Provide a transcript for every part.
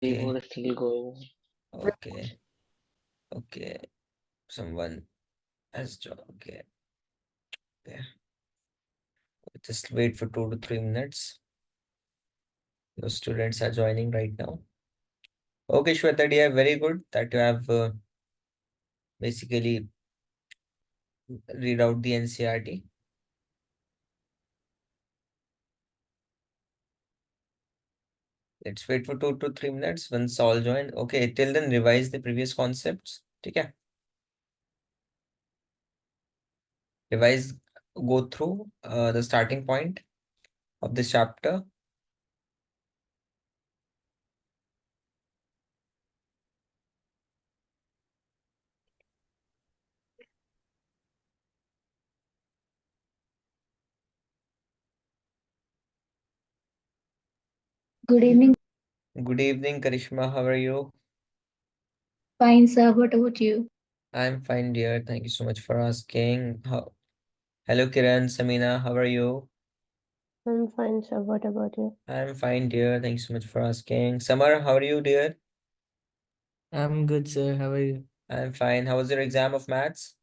Okay, Keyboard is still going. okay, okay. Someone has joined. Okay, okay. Just wait for 2 to 3 minutes. The students are joining right now. Okay, Shweta dear, very good that you have basically read out the NCRT. Let's wait for 2 to 3 minutes once all join. Okay, till then revise the previous concepts. Okay, revise, go through the starting point of this chapter. Good evening. Good evening, Karishma. How are you? Fine, sir. What about you? I'm fine, dear. Thank you so much for asking. Hello, Kiran, Samina. How are you? I'm fine, sir. What about you? I'm fine, dear. Thank you so much for asking. Samar, how are you, dear? I'm good, sir. How are you? I'm fine. How was your exam of maths?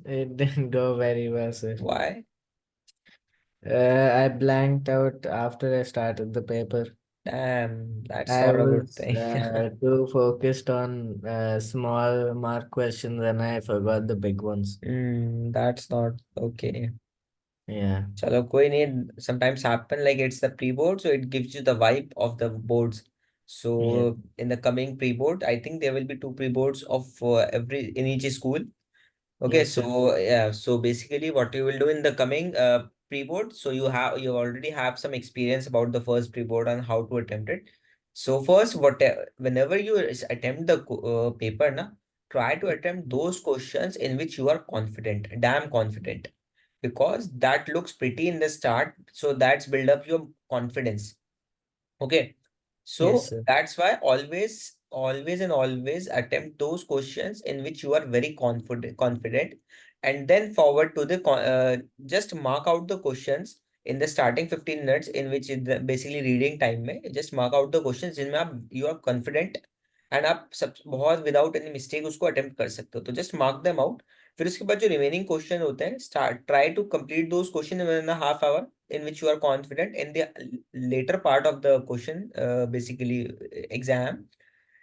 It didn't go very well, sir. Why? I blanked out after I started the paper. Damn, that's I not a good was thing. too focused on small mark questions and I forgot the big ones. That's not okay. Yeah, Chalo, koi nahi. Sometimes happen like it's the pre-board, so it gives you the vibe of the boards. yeah, So in the coming pre-board, I think there will be 2 pre-boards of every in each school. Okay, yes, sir. so yeah, so basically what you will do in the coming pre-board, so you already have some experience about the first pre-board and how to attempt it. So first, whenever you attempt the paper, na, try to attempt those questions in which you are confident, damn confident, because that looks pretty in the start. So that's build up your confidence. Okay. Yes, So sir. that's why always and always attempt those questions in which you are very confident, and then forward to the just mark out the questions in the starting 15 minutes in which basically reading time में just mark out the questions जिनमें आप you are confident and आप सब बहुत without any mistake उसको attempt कर सकते हो, तो just mark them out. फिर उसके बाद जो रिमेनिंग क्वेश्चन होते हैं start try to complete those question in a half hour in which you are confident in the later part of the question basically exam.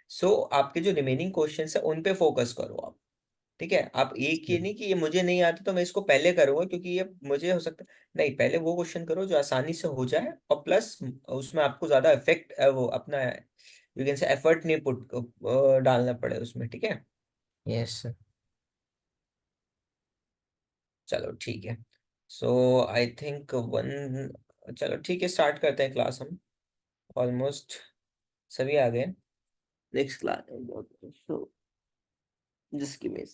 So आपके जो remaining questions है उन पे फोकस करो आप. ठीक है, आप एक ये नहीं कि ये मुझे नहीं आता तो मैं इसको पहले करूंगा क्योंकि ये मुझे हो सकता है. नहीं, पहले वो क्वेश्चन करो जो आसानी से हो जाए और प्लस उसमें आपको ज्यादा इफेक्ट वो अपना यू कैन से एफर्ट नहीं पुट डालना पड़े उसमें. ठीक है, Yes, sir. चलो ठीक है. सो आई थिंक वन, चलो ठीक है, स्टार्ट करते हैं क्लास हम. ऑलमोस्ट सभी आ गए. Next class. So just give me.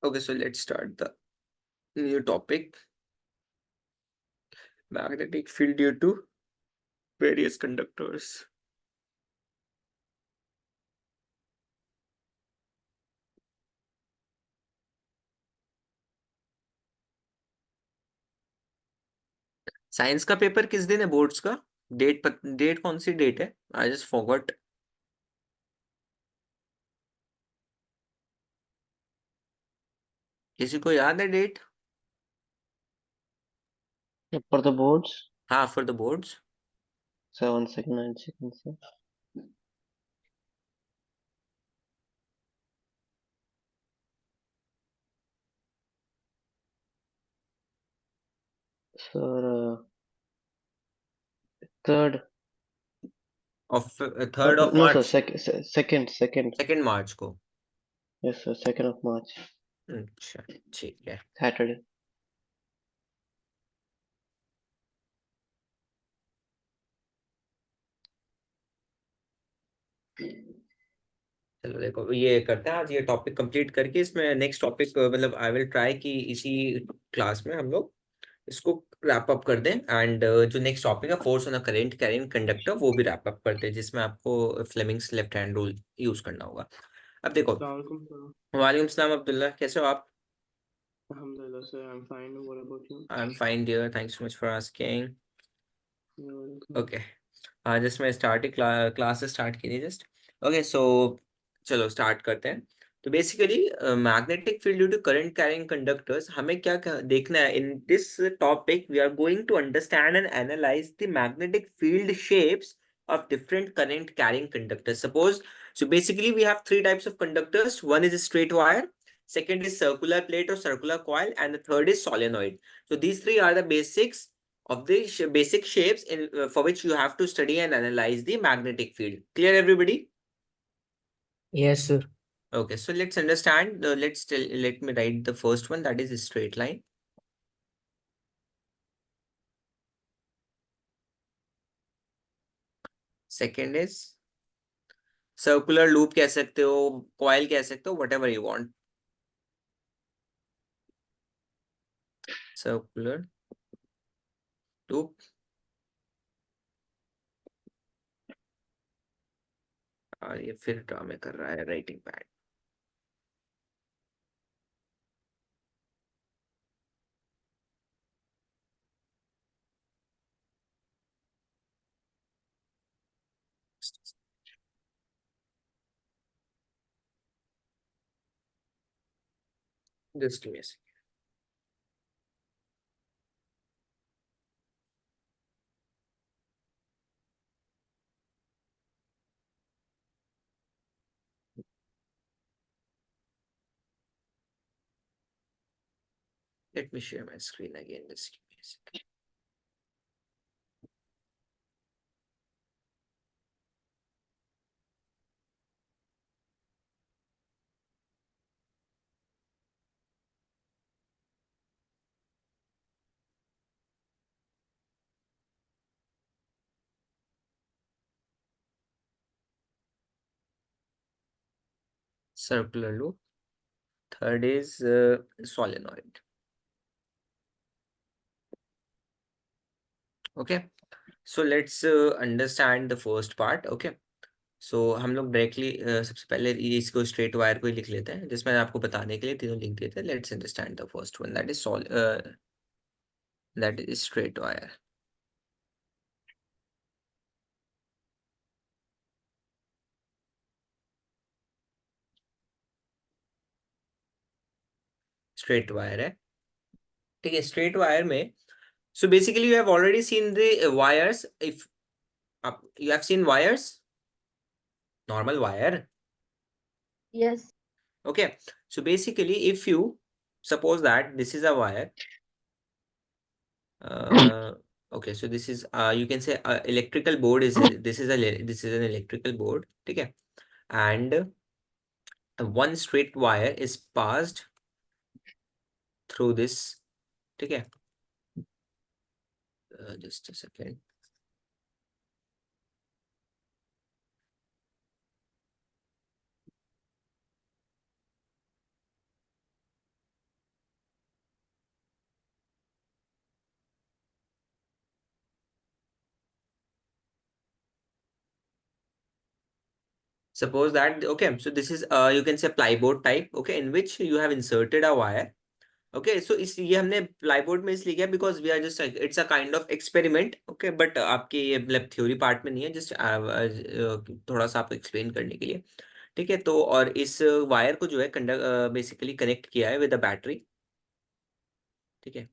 Okay, so let's start the new topic. Magnetic field due to various conductors. Science का पेपर किस दिन है बोर्ड्स का? डेट कौन सी डेट है? आई जस्ट फॉरगॉट. किसी को याद है डेट? For the boards, हाँ, for the boards. 7 second, 9 seconds, sir. Sir, third. Of 3rd No, sir. March. Second. 2 मार्च को. Yes, sir. 2nd of March. अच्छा, ठीक है. Saturday. चलो देखो ये करते हैं, आज ये टॉपिक कंप्लीट करके इसमें नेक्स्ट टॉपिक मतलब आई विल ट्राई कि इसी क्लास में हम लोग इसको रैप अप कर दें। एंड जो नेक्स्ट टॉपिक है force on a current carrying conductor, वो भी रैप अप करते हैं, जिसमें आपको Fleming's left hand rule use करना होगा। अब देखो, Assalamualaikum, sir. वालेकुम सलाम अब्दुल्ला, कैसे हो आप? Alhamdulillah, sir. I'm fine. What about you? I am fine dear, thanks so much for asking. You're welcome. Okay, just मैं स्टार्ट ही क्लास स्टार्ट की थी जस्ट। ओके सो चलो स्टार्ट करते हैं। तो basically magnetic field due to current carrying conductors, हमें क्या देखना है in this topic? We are going to understand and analyse the magnetic field shapes of different current carrying conductors. Suppose, so basically we have three types of conductors. One is a straight wire, second is circular plate or circular coil, and the third is solenoid. So these three are the basics of the basic shapes in for which you have to study and analyze the magnetic field. Clear everybody? Yes, sir. Okay, so let's understand. Let me write the first one, that is a straight line. Second is circular loop कह सकते हो, coil कह सकते हो, whatever you want. Circular loop. और ये फिर ड्रामे कर रहा है writing pad. Just give me a second. Let me share my screen again. Just give me a second. Circular loop. Third is solenoid. Okay, so let's understand the first part. Okay, so हम लोग directly सबसे पहले इसको straight wire को ही लिख लेते हैं, जिसमें आपको बताने के लिए तीनों लिख देते हैं। Let's understand the first one, that is straight wire. Straight wire है, ठीक है। स्ट्रेट वायर में so basically you have already seen the wires. If you have seen wires, normal wire. Yes. Okay, so basically if you suppose that this is a wire, okay, so this is you can say electrical board is this is an electrical board, okay, and one straight wire is passed through this, okay. Just a second. Suppose that, okay, so this is you can say plyboard type, okay, in which you have inserted a wire. Okay, so इस ये हमने plyboard में इसलिए किया because we are just it's a kind of experiment, okay, but आपके ये मतलब theory part में नहीं है, जस्ट थोड़ा सा आपको एक्सप्लेन करने के लिए, ठीक है। तो और इस वायर को जो है बेसिकली कनेक्ट किया है विद अ बैटरी, ठीक है।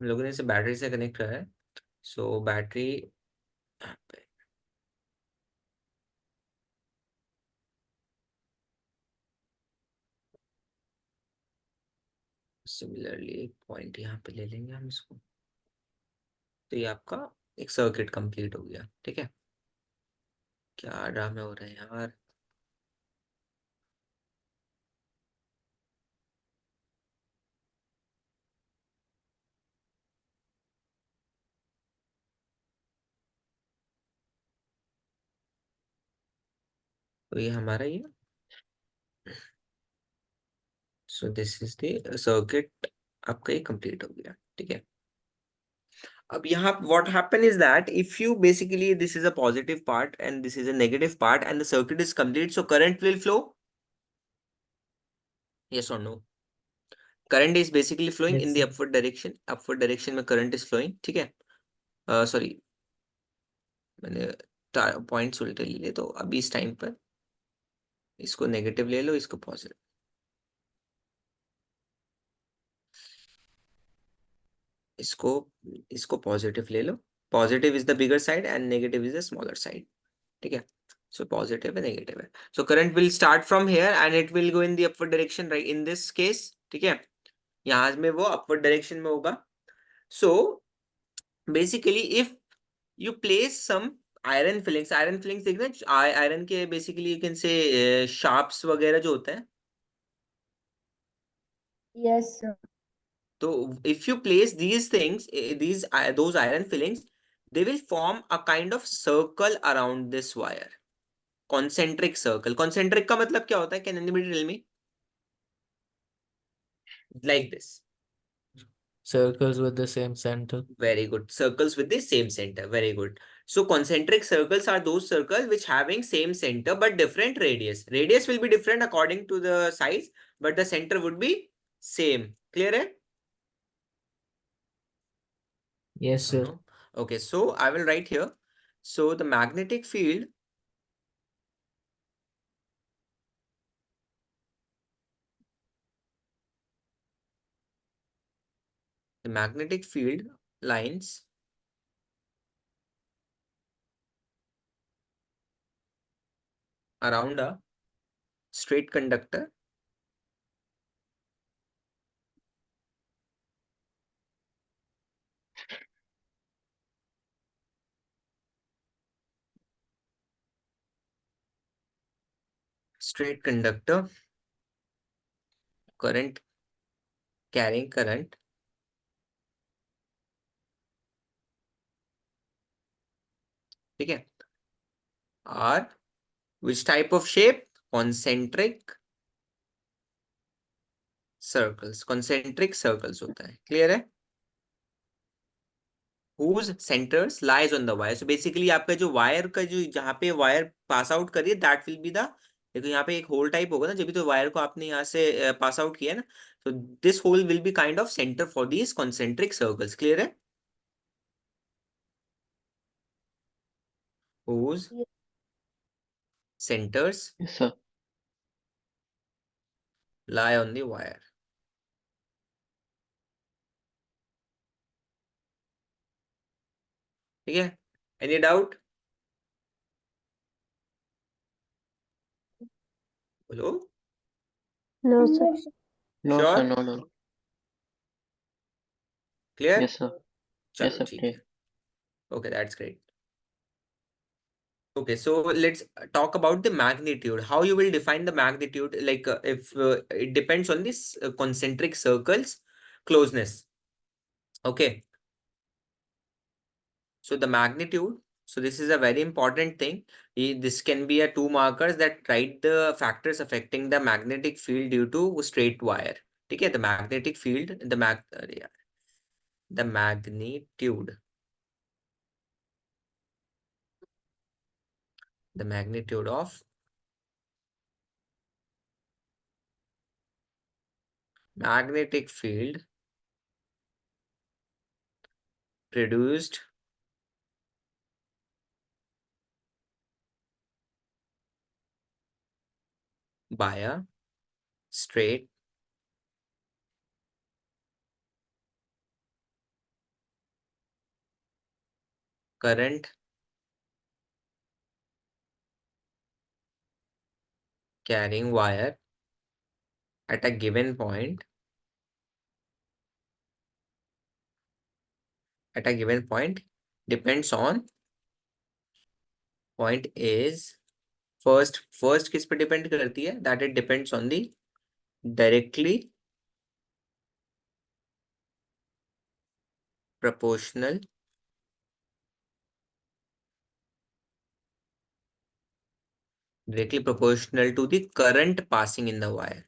हम लोगों ने इसे बैटरी से कनेक्ट करा है, सो बैटरी सिमिलरली एक पॉइंट यहाँ पे ले लेंगे हम इसको, तो ये आपका एक सर्किट कंप्लीट हो गया, ठीक है। क्या ड्रामे हो रहे हैं यार। तो ये हमारा ये, सो दिस इज द सर्किट आपका ये कंप्लीट हो गया, ठीक है। अब यहाँ what happen is that if you basically this is a positive part and this is a negative part and the circuit is complete, so current will flow, yes or no? Current is basically flowing in Yes, the sir. upward direction में current is flowing, ठीक है। Sorry मैंने points उल्टे ले लिए, तो अभी इस टाइम पर इसको नेगेटिव ले लो, इसको पॉजिटिव, इसको इसको पॉजिटिव ले लो। Positive is the bigger side and negative is the smaller side, ठीक है। सो पॉजिटिव है, नेगेटिव है। So current will start from here and it will go in the upward direction, right, in this case, ठीक है। यहाँ में वो upward direction में होगा। So basically if you place some iron filings देखना, आयरन के basically you can say sharps वगैरह जो होते हैं, Yes, sir. so if you place these things, those iron fillings, they will form a kind of circle around this wire, concentric circle. Concentric का मतलब क्या होता है? Can anybody tell me? Like this. Circles with the same center. Very good. Circles with the same center. Very good. So concentric circles are those circles which having same center but different radius. Radius will be different according to the size, but the center would be same. Clear है? Yes, sir. No? Okay, so I will write here. So the magnetic field lines around a straight conductor current carrying current ठीक है, are which type of shape? Concentric circles होता है। Clear है? whose centers lies on the wire, so basically आपका जो wire का जो जहाँ पे वायर पास आउट करिए that will be the, देखो यहाँ पे एक होल टाइप होगा ना, जब भी तो वायर को आपने यहाँ से पास आउट किया ना, so this hole will be kind of center for these concentric circles. Clear है? whose Yes. centers Yes, sir. lie on the wire. ठीक है? Any doubt? बोलो। No, sir. No, Sure? sir. No, no. Clear? Yes, sir. चलो Yes, sir. ठीक Clear. है। Okay, that's great. Okay, so let's talk about the magnitude. How you will define the magnitude? Like if it depends on this concentric circles closeness. Okay, so the magnitude. So this is a very important thing. This can be a two markers that write the factors affecting the magnetic field due to straight wire. Okay, the magnetic field, the magnitude. The magnitude of magnetic field produced by a straight current carrying wire at a given point depends on point is first किस पे depend करती है? That it depends on the directly proportional Directly proportional to the current passing in the wire.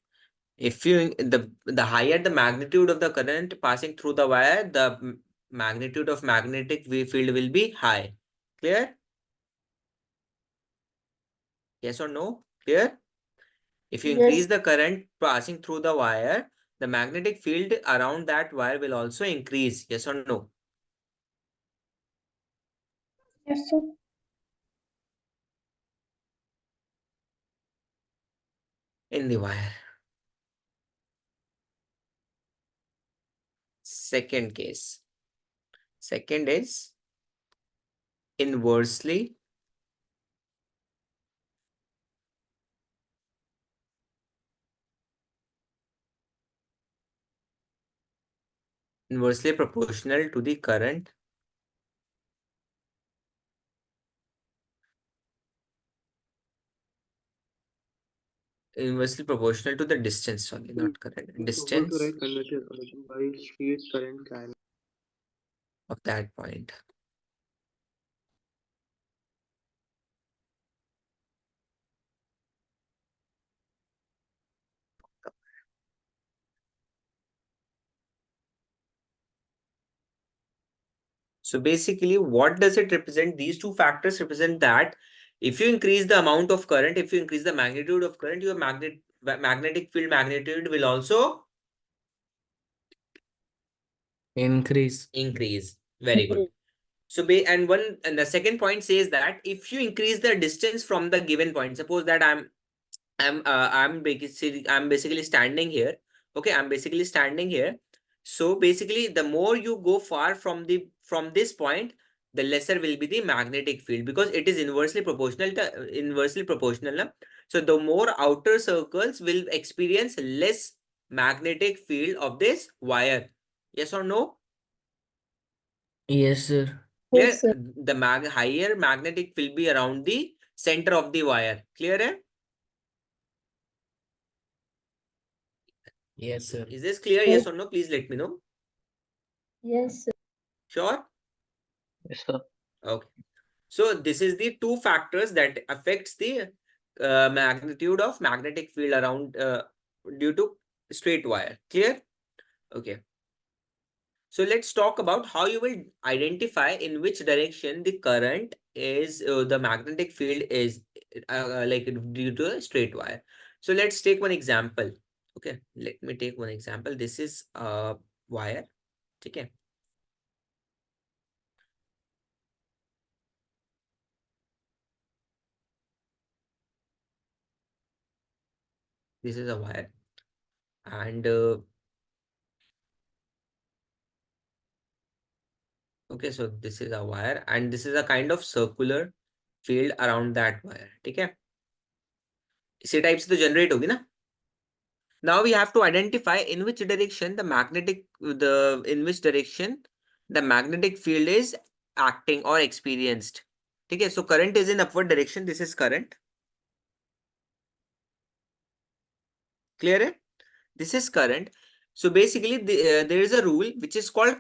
If you the higher the magnitude of the current passing through the wire, the magnitude of magnetic field will be high. Clear? Yes or no? Clear? If you increase Yes. the current passing through the wire, the magnetic field around that wire will also increase. Yes or no? Yes, sir. In the wire. Second case. Second is inversely proportional to the current inversely proportional to the distance, sorry, not current, Suppose to distance write conversion by street current can. of that point. So basically, what does it represent? These two factors represent that if you increase the amount of current, if you increase the magnitude of current, your magnetic field magnitude will also Increase. increase. Very good. So and the second point says that if you increase the distance from the given point, suppose that I'm basically standing here. Okay, I'm basically standing here. So basically, the more you go far from this point, the lesser will be the magnetic field, because it is inversely proportional. Na? So the more outer circles will experience less magnetic field of this wire. Yes or no? Yes, sir. Clear? Yes, sir. The higher magnetic will be around the center of the wire. Clear? Eh? Yes, sir. Is this clear? Yes. Yes or no? Please let me know. Yes, sir. Sure? Yes, sir. Okay. So this is the two factors that affects the magnitude of magnetic field around due to straight wire. Clear? Okay. So let's talk about how you will identify in which direction the current is, the magnetic field is like due to a straight wire. So let's take one example. Okay, let me take one example. This is a wire. Okay. This is a wire, and okay, so this is a wire, and this is a kind of circular field around that wire. Okay, इसी type से तो generate होगी ना. Now we have to identify in which direction the magnetic field is acting or experienced. Okay, so current is in upward direction. This is current. Clear? Hai? This is current. So basically, there is a rule which is called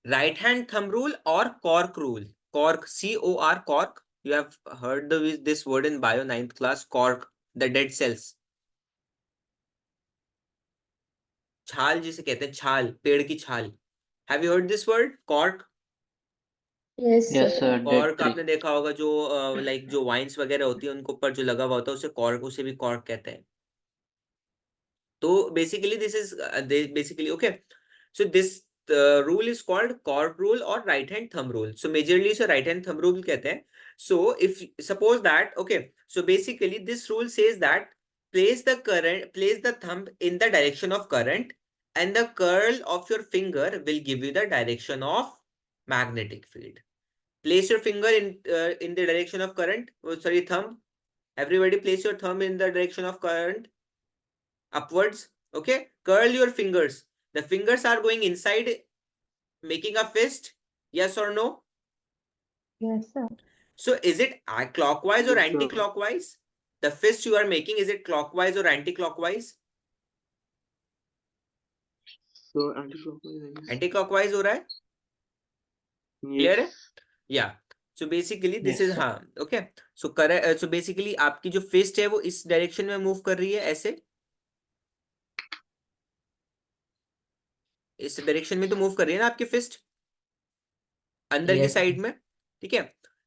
right hand thumb rule or cork rule. Cork, C-O-R, cork. You have heard this word in bio 9th class. Cork, the dead cells. छाल जिसे कहते हैं, छाल, पेड़ की छाल. Have you heard this word? Cork. Yes, Yes, sir. sir. Dead cork tree. आपने देखा होगा, जो लाइक जो वाइन्स वगैरह होती है उनके ऊपर जो लगा हुआ होता है उसे कॉर्क, उसे भी कॉर्क कहते हैं. तो basically this is basically okay. So this rule is called cork rule और right hand thumb rule. So majorly इसे राइट हैंड थंब रूल कहते हैं. So if suppose that okay, so basically this rule says that place the thumb in the direction of current, and the curl of your finger will give you the direction of magnetic field. Place your finger in the direction of current. Oh, sorry, thumb. Everybody place your thumb in the direction of current. Upwards. Okay. Curl your fingers. The fingers are going inside, making a fist. Yes or no? Yes, sir. So is it clockwise or Yes, sir. anti-clockwise? The fist you are making, is it clockwise or anti-clockwise? So anti-clockwise. Anti-clockwise हो रहा है? Yes. Clear है? Yeah. So basically this Yes, is, sir. हाँ okay. So basically आपकी जो fist है वो इस डायरेक्शन में मूव कर रही है, ऐसे इस डायरेक्शन में तो मूव कर रही है ना आपकी फिस्ट, अंदर की Yes. साइड में, ठीक है।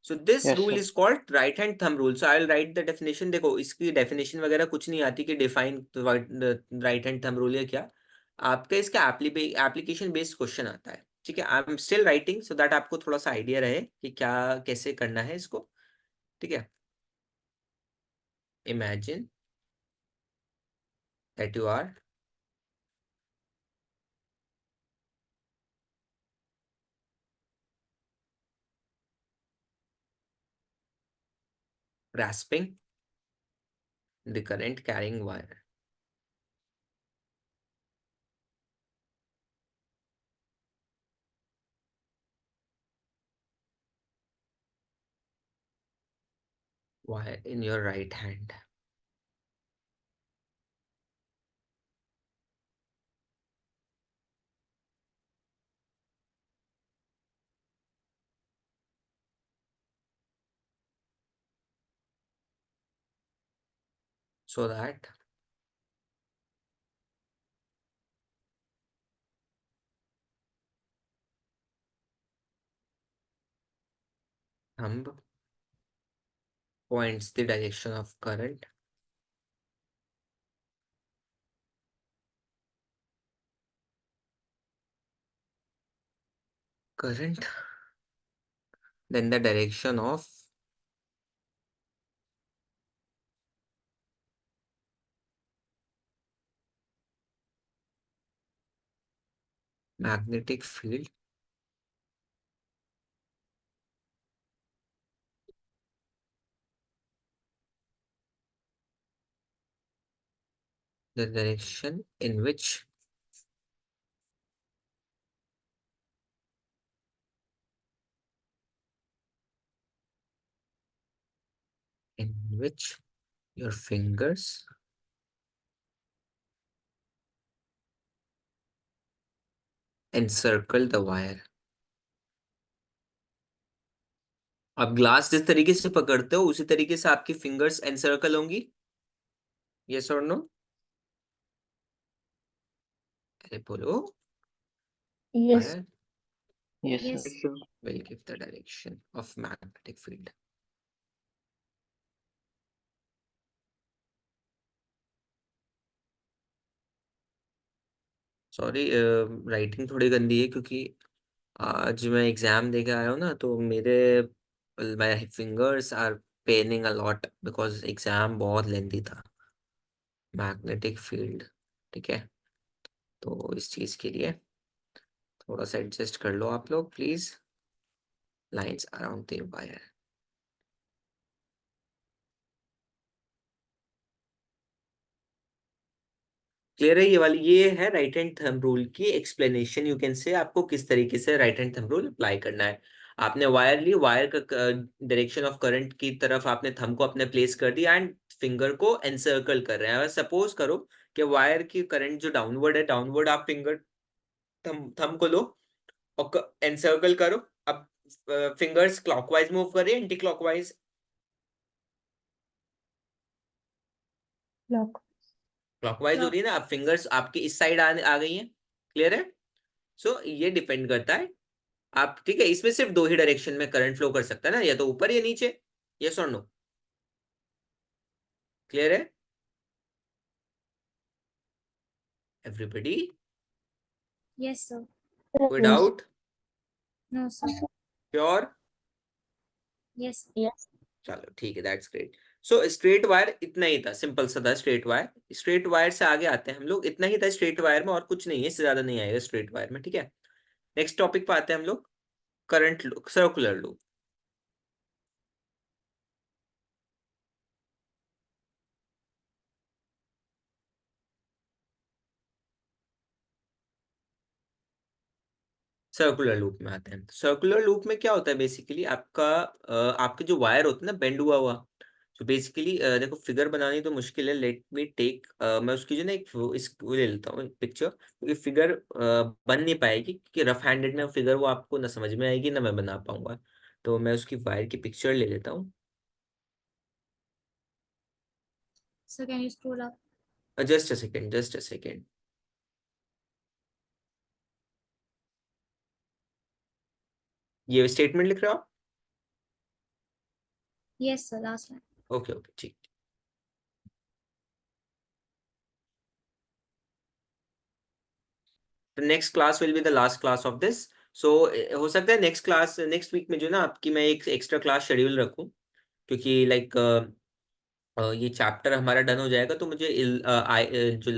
So this Yes, rule sir. Is called right hand thumb rule. So I will write the definition. देखो इसकी डेफिनेशन वगैरह कुछ नहीं आती कि define right hand thumb rule है क्या, आपका इसका एप्लीकेशन बेस्ड क्वेश्चन आता है, ठीक है। I am still writing so that आपको थोड़ा सा आइडिया रहे कि क्या कैसे करना है इसको, ठीक है। Imagine that you are grasping the current carrying wire. Wire in your right hand. So that thumb points the direction of current. Current, then the direction of magnetic field the direction in which your fingers encircle the wire. अब glass जिस तरीके से पकड़ते हो उसी तरीके से आपकी फिंगर्स एनसर्कल होंगी, यस और नो? अरे बोलो। Yes. Wire Yes, sir. Yes. Yes, sir. will give the direction of magnetic field. Sorry, writing थोड़ी गंदी है क्योंकि आज मैं एग्जाम दे के आया हूँ ना, तो मेरे my fingers are paining a lot because exam बहुत लेंथी था, मैग्नेटिक फील्ड, ठीक है। तो इस चीज के लिए थोड़ा सा एडजस्ट कर लो आप लोग please, lines around the wire. Clear है? ये वाली ये है राइट हैंड थंब रूल की एक्सप्लेनेशन, यू कैन से आपको किस तरीके से right hand thumb rule apply करना है। आपने वायर ली, वायर का डायरेक्शन ऑफ करंट की तरफ आपने थंब को अपने प्लेस कर दिया एंड फिंगर को एनसर्कल कर रहे हैं। सपोज करो कि वायर की करंट जो डाउनवर्ड है, डाउनवर्ड आप फिंगर थंब को लो और एनसर्कल करो। अब फिंगर्स क्लॉकवाइज मूव कर रही है, एंटी क्लॉकवाइज? Clock. क्लॉकवाइज हो रही है ना। अब फिंगर्स आपकी इस साइड आ गई हैं, क्लियर है? सो ये डिपेंड करता है आप, ठीक है। इसमें सिर्फ दो ही डायरेक्शन में करंट फ्लो कर सकता है ना, या तो ऊपर या नीचे, यस और नो? क्लियर है एवरीबॉडी? Yes, sir. कोई Yes. Doubt? No, sir. Sure? Yes. Yes. चलो ठीक है, that's great. So straight wire इतना ही था, सिंपल सा था स्ट्रेट वायर। स्ट्रेट वायर से आगे आते हैं हम लोग, इतना ही था स्ट्रेट वायर में और कुछ नहीं है, इससे ज्यादा नहीं आएगा स्ट्रेट वायर में, ठीक है। नेक्स्ट टॉपिक पे आते हैं हम लोग, current loop, circular loop. Circular loop में आते हैं। सर्कुलर लूप में क्या होता है बेसिकली, आपका आपके जो वायर होते हैं ना बेंड हुआ हुआ, तो बेसिकली देखो फिगर बनानी तो मुश्किल है, लेट मी टेक, मैं उसकी जो ना एक वो ले लेता हूँ पिक्चर, क्योंकि फिगर बन नहीं पाएगी, क्योंकि रफ हैंडेड में फिगर वो आपको ना समझ में आएगी ना मैं बना पाऊंगा। तो मैं उसकी वायर की पिक्चर ले लेता हूँ। So can you scroll up? Just a second. ये स्टेटमेंट लिख रहे हो आप? Yes, sir. Last line. Okay okay ठीक। The next class will be the last class of this. So हो सकता है नेक्स्ट वीक में जो ना आपकी मैं एक एक्स्ट्रा क्लास शेड्यूल रखूं, क्योंकि लाइक ये चैप्टर हमारा डन हो जाएगा तो मुझे जो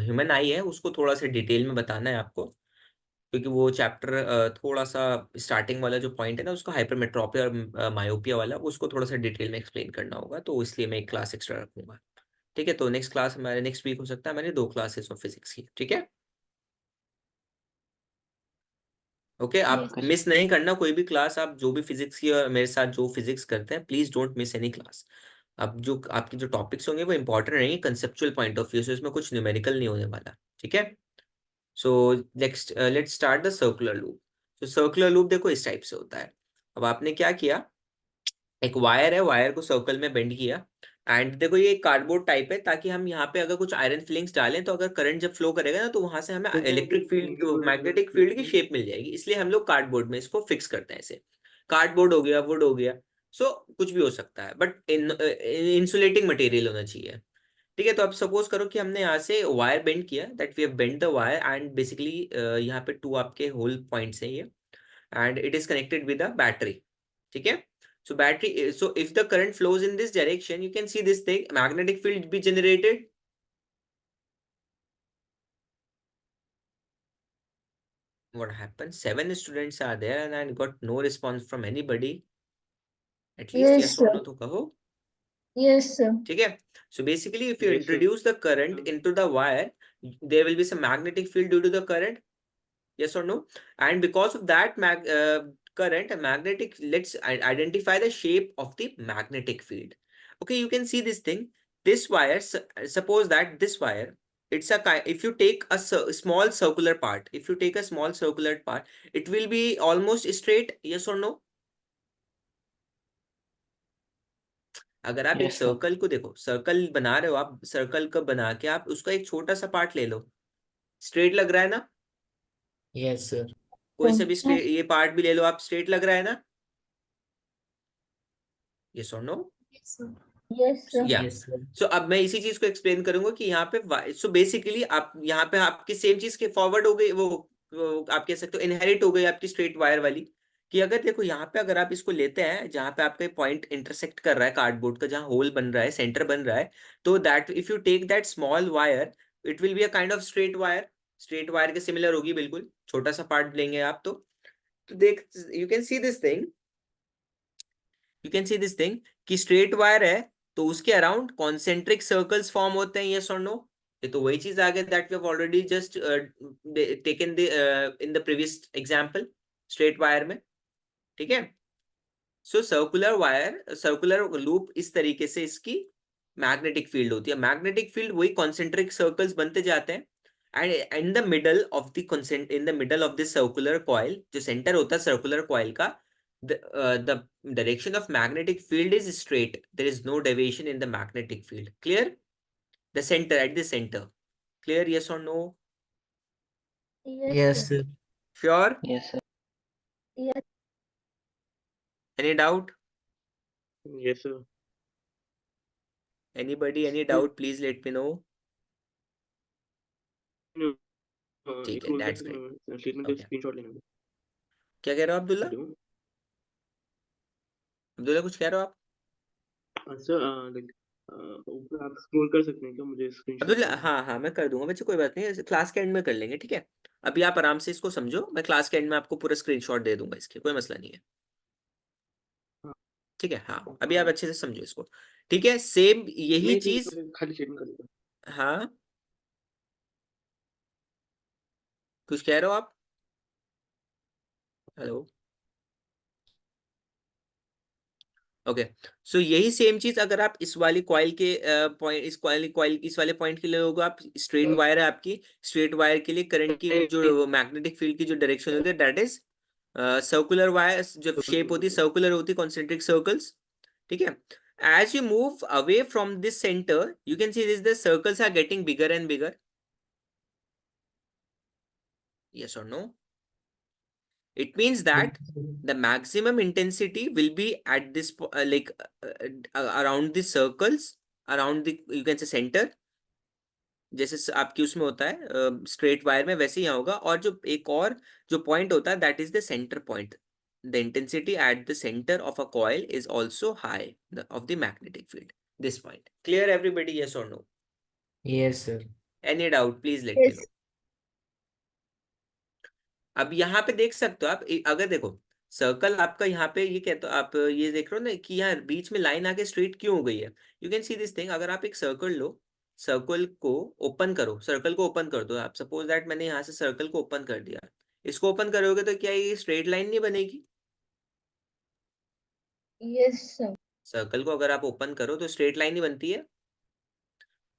ह्यूमन आई है उसको थोड़ा सा डिटेल में बताना है आपको, क्योंकि वो चैप्टर थोड़ा सा स्टार्टिंग वाला जो पॉइंट है ना उसका हाइपरमेट्रोपिया और मायोपिया वाला उसको थोड़ा सा डिटेल में एक्सप्लेन करना होगा, तो इसलिए मैं एक क्लास एक्स्ट्रा रखूंगा। ठीक है, तो नेक्स्ट क्लास हमारे नेक्स्ट वीक हो सकता है हमारे 2 क्लासेस ऑफ फिजिक्स की। ठीक है, ओके आप Yes. मिस नहीं करना कोई भी क्लास। आप जो भी फिजिक्स की और मेरे साथ जो फिजिक्स करते हैं please don't miss any class. अब जो आपके जो टॉपिक्स होंगे वो इंपॉर्टेंट रहेंगे कंसेप्चुअल पॉइंट ऑफ व्यू से, इसमें कुछ न्यूमेरिकल नहीं होने वाला। ठीक है, so next let's start the circular loop. तो सर्कुलर लूप देखो इस टाइप से होता है। अब आपने क्या किया, एक वायर है, वायर को सर्कल में बेंड किया, एंड देखो ये कार्डबोर्ड टाइप है, ताकि हम यहाँ पे अगर कुछ आयरन फिलिंग्स डालें तो अगर करंट जब फ्लो करेगा ना तो वहां से हमें इलेक्ट्रिक फील्ड मैग्नेटिक फील्ड की शेप मिल जाएगी, इसलिए हम लोग कार्डबोर्ड में इसको फिक्स करते हैं। ऐसे कार्डबोर्ड हो गया, वुड हो गया, सो कुछ भी हो सकता है, बट इंसुलेटिंग मटेरियल होना चाहिए। ठीक है, तो अब सपोज करो कि हमने यहाँ से वायर बेंड किया, that we have bend the wire and basically यहाँ पे 2 आपके होल पॉइंट्स हैं ये, and it is connected with a battery. ठीक है, so so if the current flows in this direction, you can see this thing, magnetic field be generated. What happened? 7 students are there and I got no response from anybody. At least yes or sir. no to kaho. Yes, sir. ठीक है, so basically if you Yes, sir. introduce the current into the wire, there will be some magnetic field due to the current. Yes or no? And because of that current, a magnetic, let's identify the shape of the magnetic field. Okay, you can see this thing. This wire, suppose that this wire, it's a kind, if you take a small circular part, if you take a small circular part, it will be almost straight. Yes or no? अगर आप एक Yes, sir. Circle को देखो, circle बना रहे हो आप, circle को बना के आप उसका एक छोटा सा पार्ट ले लो, स्ट्रेट लग रहा है ना? Yes, sir. कोई सा भी स्ट्रेट, ये पार्ट भी ले लो आप, स्ट्रेट लग रहा है ना? यस और no? Yes, sir. Yes, sir. या Yes, sir. सो अब मैं इसी चीज को एक्सप्लेन करूंगा कि यहाँ पे सो बेसिकली आप यहाँ पे आपकी सेम चीज के फॉरवर्ड हो गई, वो आप कह सकते हो इनहेरिट हो गई आपकी स्ट्रेट वायर वाली, कि अगर देखो यहाँ पे अगर आप इसको लेते हैं जहाँ पे आपका पॉइंट इंटरसेक्ट कर रहा है कार्डबोर्ड का, जहाँ होल बन रहा है, सेंटर बन रहा है, तो that if you take that small wire, it will be a kind of straight wire, straight wire के सिमिलर होगी बिल्कुल, छोटा सा पार्ट लेंगे आप तो देख you can see this thing, you can see this thing कि स्ट्रेट वायर है तो उसके अराउंड कॉन्सेंट्रिक सर्कल्स फॉर्म होते हैं। यस और नो? ये तो वही चीज आ गई that we have already just taken in the previous example straight wire में। ठीक है, so circular wire, circular loop इस तरीके से इसकी मैग्नेटिक फील्ड होती है। मैग्नेटिक फील्ड वही कॉन्सेंट्रिक सर्कल्स बनते जाते हैं, and in the middle of this circular coil, जो सेंटर होता है सर्कुलर कॉइल का, the direction of magnetic field is straight. There is no deviation in the magnetic field. Clear? The center, at the center. Clear? Yes or no? Yes, Yes, sir. sir. Sure? Yes, sir. Yes. Any doubt? Yes, sir. Anybody? Any doubt? Please let me know. No, ठीक एक है, rule that's great. Statement का Okay. Screenshot लेना है। क्या कह रहे हो अब्दुल्ला? हेलो अब्दुल्ला कुछ कह रहे हो आप? सर, ऊपर आप स्क्रॉल कर सकते हैं क्या, मुझे स्क्रीनशॉट अब्दुल्ला, चाहिए। हाँ हाँ मैं कर दूंगा बच्चे, कोई बात नहीं, क्लास के एंड में कर लेंगे। ठीक है, अभी आप आराम से इसको समझो, मैं क्लास के एंड में आपको पूरा स्क्रीनशॉट दे दूंगा इसके, कोई मसला नहीं है। हाँ। ठीक है, हाँ अभी आप अच्छे से समझो इसको। ठीक है, सेम यही नहीं चीज, नहीं, खाली स्टेटमेंट कर देता। हाँ कुछ कह रहे हो आप? हेलो, ओके, सो यही सेम चीज अगर आप इस वाली कॉइल के पॉइंट, इस वाले पॉइंट के लिए होगा, आप स्ट्रेट वायर है आपकी, स्ट्रेट वायर के लिए करंट की जो मैग्नेटिक फील्ड की जो डायरेक्शन होती है दैट इज सर्कुलर वायर जब शेप होती सर्कुलर होती कॉन्सेंट्रिक सर्कल्स, ठीक है. As you move away from this center, you can see this the circles are getting bigger and bigger. Yes or no? It means that the maximum intensity will be at this around the circles, around the you can say center. जैसे आपकी उसमें होता है straight wire में, वैसे ही यहाँ होगा. और जो एक और जो पॉइंट होता है that is the centre point. The intensity at the centre of a coil is also high of the magnetic field. This point clear everybody? Yes और no? Yes, sir. Any doubt please let me Yes. No. अब यहाँ पे देख सकते हो आप अगर देखो सर्कल आपका यहाँ पे ये कहते हो आप ये देख रहे हो ना कि यहाँ बीच में लाइन आके स्ट्रेट क्यों हो गई है. You can see this thing. अगर आप एक सर्कल लो, सर्कल को ओपन करो, सर्कल को ओपन कर दो. आप सपोज दैट मैंने यहाँ से सर्कल को ओपन कर दिया. इसको ओपन करोगे तो क्या ये स्ट्रेट लाइन नहीं बनेगी? Yes, sir. सर्कल को अगर आप ओपन करो तो स्ट्रेट लाइन ही बनती है.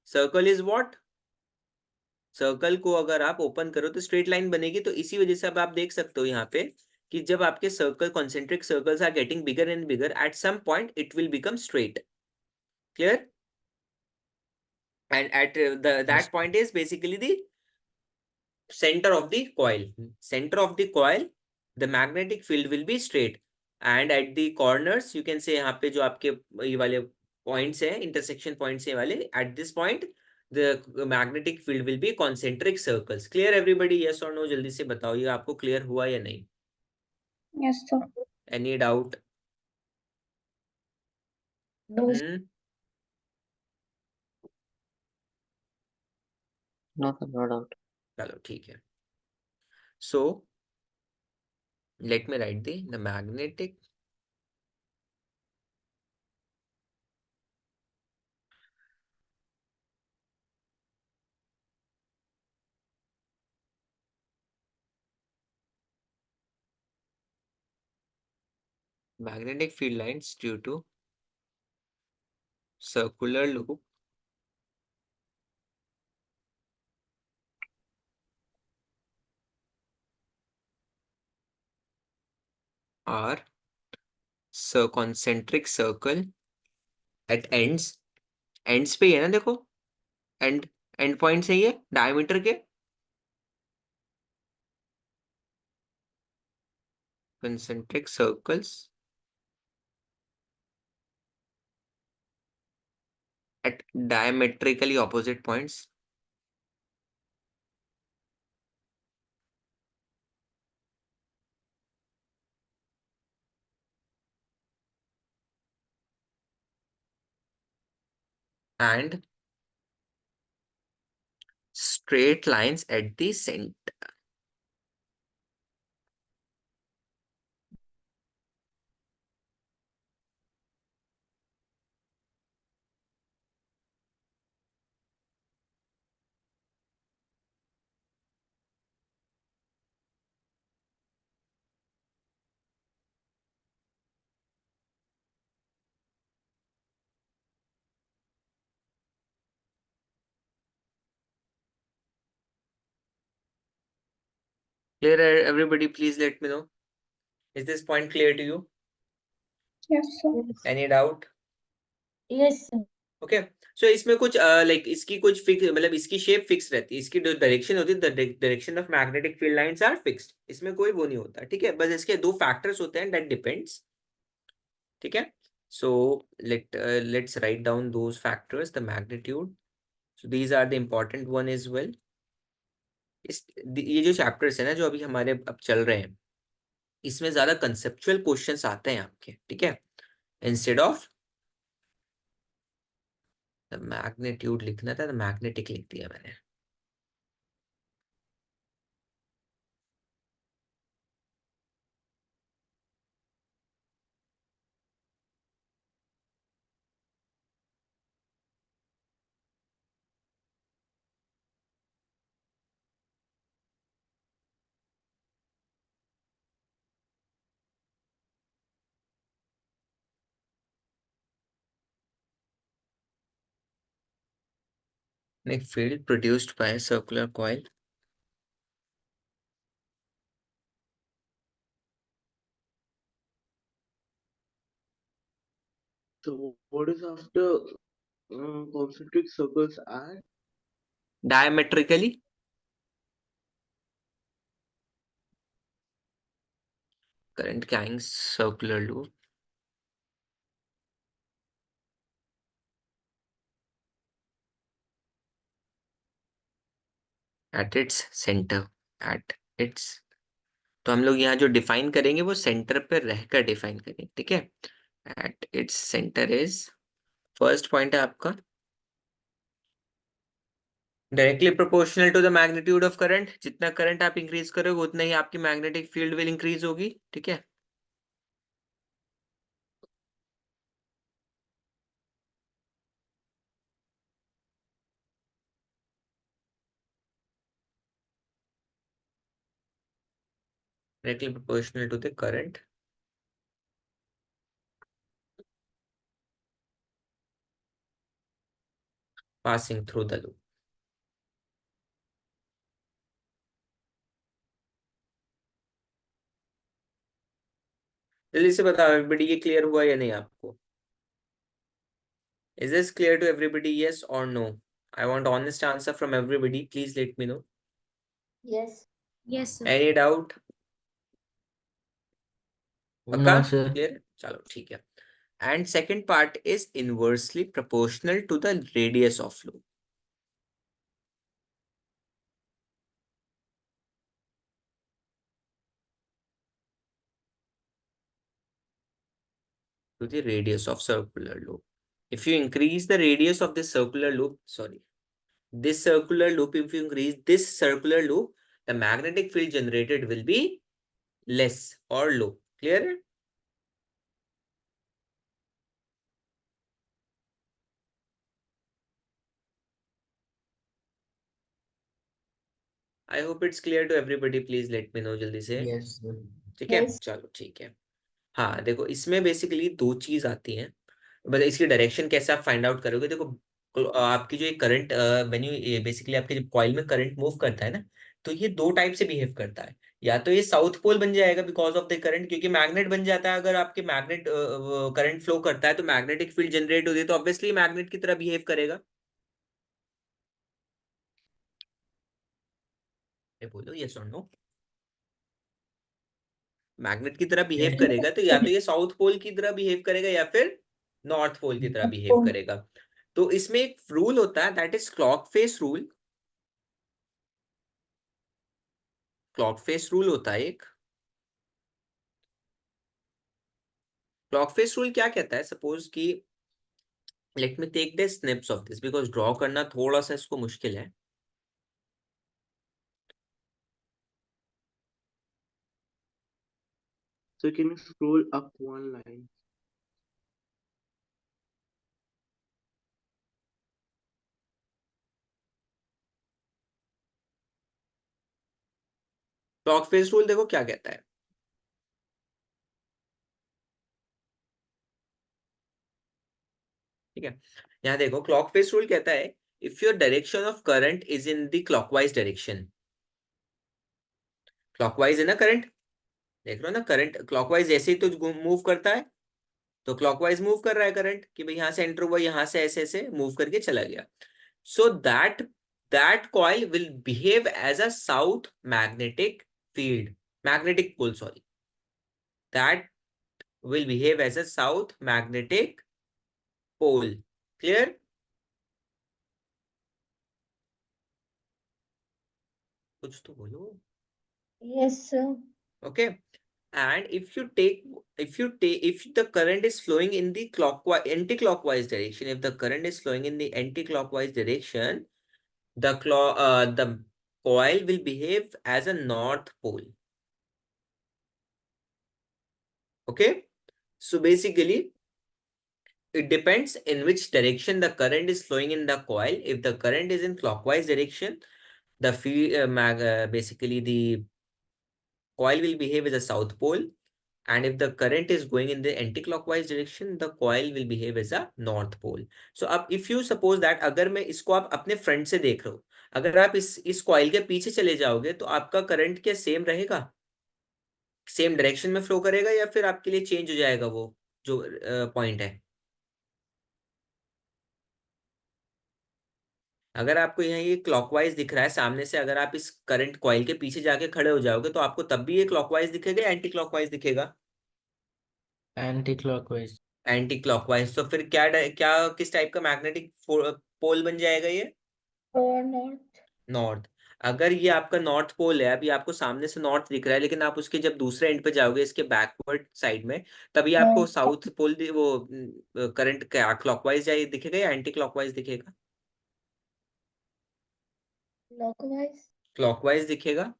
Circle is what? सर्कल को अगर आप ओपन करो तो स्ट्रेट लाइन बनेगी. तो इसी वजह से अब आप देख सकते हो यहाँ पे कि जब आपके circle concentric circles are getting bigger and bigger, at some point it will become straight. Clear? And at that point is basically the center of the coil. Center of the coil, the magnetic field will be straight. And at the corners, you can say यहाँ पे जो आपके ये वाले points हैं, intersection points हैं वाले, at this point, the magnetic field will be concentric circles. Clear everybody? Yes or no? जल्दी से बताओ ये आपको clear हुआ या नहीं? Yes, sir. Any doubt? No. No, sir, no doubt. चलो ठीक है. So let me write the magnetic field lines due to circular loop are concentric circle at ends पे ही है ना. देखो एंड पॉइंट्स है ये डायमीटर के. concentric circles at diametrically opposite points. And straight lines at the center. Clear everybody? Please let me know. Is this point clear to you? Yes, sir. Any doubt? Yes, sir. Okay. So इसमें कुछ like इसकी कुछ fix मतलब इसकी shape fix रहती है. इसकी जो डायरेक्शन होती है direction of magnetic field lines are fixed. इसमें कोई वो नहीं होता. ठीक है. बस इसके दो फैक्टर्स होते हैं दैट डिपेंड्स. ठीक है. सो let's write down those factors, the magnitude. So these are the important one as well. ये जो चैप्टर्स है ना जो अभी हमारे अब चल रहे हैं इसमें ज्यादा कंसेप्चुअल क्वेश्चंस आते हैं आपके. ठीक है. इंस्टेड ऑफ द मैग्नीट्यूड लिखना था, द मैग्नेटिक लिख दिया मैंने. Magnetic field produced by a circular coil So what is after concentric circles at? Diametrically. Current carrying circular loop. At its center. At its, तो हम लोग यहाँ जो डिफाइन करेंगे वो सेंटर पे रहकर डिफाइन करेंगे, ठीक है। At its centre is, first point है आपका, directly proportional to the magnitude of current. जितना करंट आप इंक्रीज करोगे उतना ही आपकी मैग्नेटिक फील्ड विल इंक्रीज होगी, ठीक है। Directly proportional to the current passing through the loop. जल्दी से बताओ एवरीबॉडी, ये क्लियर हुआ या नहीं आपको? Is this clear to everybody, yes or no? I want honest answer from everybody. Please let me know. Yes. Yes, sir. Any doubt? No, पक्का? sir. Clear? चलो ठीक है. And second part is inversely proportional to the radius of loop. To the radius of circular loop. If you increase the radius of this circular loop, this circular loop, if you increase this circular loop, the magnetic field generated will be less or low. Clear? I hope it's clear to everybody. Please let me know जल्दी से. Yes, sir. ठीक है, Yes. चलो ठीक है. हाँ देखो, इसमें बेसिकली दो चीज आती हैं, मतलब इसकी डायरेक्शन कैसे आप फाइंड आउट करोगे। देखो आपकी जो ये करंट व्हेन यू बेसिकली आपके जब कॉइल में करंट मूव करता है ना, तो ये दो टाइप से बिहेव करता है। या तो ये साउथ पोल बन जाएगा बिकॉज ऑफ द करंट, क्योंकि मैग्नेट बन जाता है। अगर आपके मैग्नेट करंट फ्लो करता है तो मैग्नेटिक फील्ड जनरेट होती है, तो ऑब्वियसली मैग्नेट की तरह बिहेव करेगा। बोलो यस और नो। मैग्नेट की तरह बिहेव करेगा, तो या तो ये साउथ पोल की तरह बिहेव करेगा या फिर नॉर्थ पोल की तरह बिहेव करेगा। तो इसमें एक रूल होता है, that is clock face rule. Clock face rule होता है एक। क्लॉक फेस रूल क्या कहता है, सपोज कि let me take the snips of this, because draw करना थोड़ा सा इसको मुश्किल है। So can you scroll up one line? Clock face rule देखो क्या कहता है, ठीक है। यहाँ देखो क्लॉक फेस रूल कहता है, if your direction of current is in the clockwise direction, clockwise है ना करंट, देख रहे हो ना, करंट क्लॉकवाइज ऐसे ही तो मूव करता है, तो क्लॉकवाइज मूव कर रहा है करंट, कि भाई यहाँ से एंटर हुआ, यहाँ से ऐसे ऐसे मूव करके चला गया। So that coil will behave as a south magnetic field, magnetic pole, sorry, that will behave as a south magnetic pole. Clear? कुछ तो बोलो. Yes, sir. Okay. And if the current is flowing in the anti-clockwise direction, if the current is flowing in the anti-clockwise direction, the coil will behave as a north pole. Okay. So basically, it depends in which direction the current is flowing in the coil. If the current is in clockwise direction, the basically the coil will behave as a south pole, and if the current is going in the anti-clockwise direction, the coil will behave as a north pole. So अब if you suppose that, अगर मैं इसको आप अपने front से देख रहे हो, अगर आप इस कॉइल के पीछे चले जाओगे तो आपका करंट क्या सेम रहेगा, सेम डायरेक्शन में फ्लो करेगा, या फिर आपके लिए चेंज हो जाएगा वो जो पॉइंट है? अगर आपको यहाँ ये क्लॉकवाइज दिख रहा है सामने से, अगर आप इस करंट कॉइल के पीछे जाके खड़े हो जाओगे तो आपको तब भी ये क्लॉकवाइज दिखेगा, एंटी क्लॉकवाइज दिखेगा? Anti clockwise. Anti clockwise. तो फिर क्या किस टाइप का मैग्नेटिक पोल बन जाएगा ये? और नॉर्थ। नॉर्थ। अगर ये आपका नॉर्थ पोल है, अभी आपको सामने से नॉर्थ दिख रहा है, लेकिन आप उसके जब दूसरे एंड पे जाओगे इसके बैकवर्ड साइड में, तभी आपको साउथ पोल वो करंट क्या क्लॉकवाइज जाए दिखेगा या एंटी क्लॉकवाइज दिखेगा? क्लॉकवाइज। क्लॉकवाइज दिखेगा।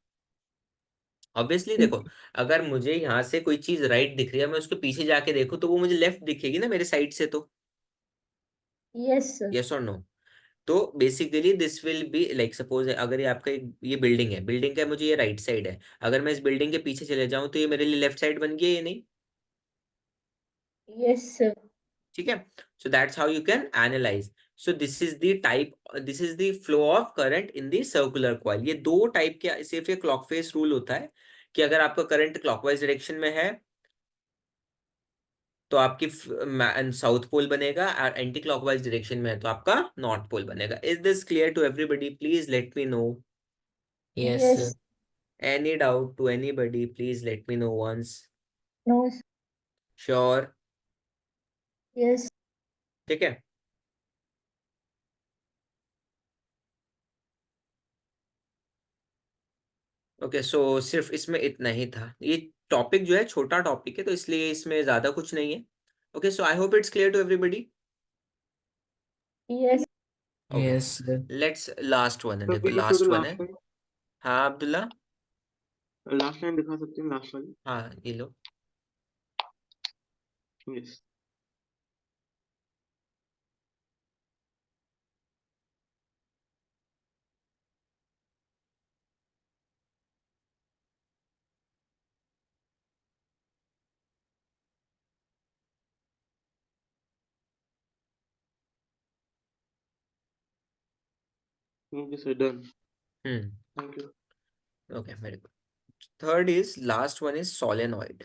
ऑब्वियसली देखो, अगर मुझे यहाँ से कोई चीज राइट दिख रही है, मैं उसके पीछे जाके देखूँ तो वो मुझे लेफ्ट दिखेगी ना मेरे साइड से, तो यस सर। यस और नो? तो basically this will be like, suppose अगर ये आपका ये बिल्डिंग है, बिल्डिंग का मुझे ये राइट साइड है, अगर मैं इस बिल्डिंग के पीछे चले जाऊं तो ये मेरे लिए लेफ्ट साइड बन गया, ये नहीं? Yes sir. ठीक है। So that's how you can analyse. So this is the type, this is the flow of current in the circular coil. ये दो टाइप के, सिर्फ ये क्लॉक फेस रूल होता है कि अगर आपका करंट क्लॉकवाइज डायरेक्शन में है तो आपकी साउथ पोल बनेगा, और एंटी क्लॉकवाइज डायरेक्शन में है तो आपका नॉर्थ पोल बनेगा। Is this clear to everybody? Please let me know. Yes yes. Any doubt to anybody, please let me know once. No. Sure. Yes. ठीक है। ओके, सो सिर्फ इसमें इतना ही था। ये टॉपिक जो है छोटा टॉपिक है, तो इसलिए इसमें ज्यादा कुछ नहीं है। Okay, so I hope it's clear to everybody. Yes. Okay, yes sir. Let's last one है, तो देखो क्या लास्ट वन है। लास्ट लाइन, हाँ अब्दुल्ला। लास्ट लाइन दिखा सकते हैं, लास्ट वाली? हाँ ये लो। Yes. Okay sir, done. Hmm. Thank you. Okay, very good. Third is, last one is solenoid.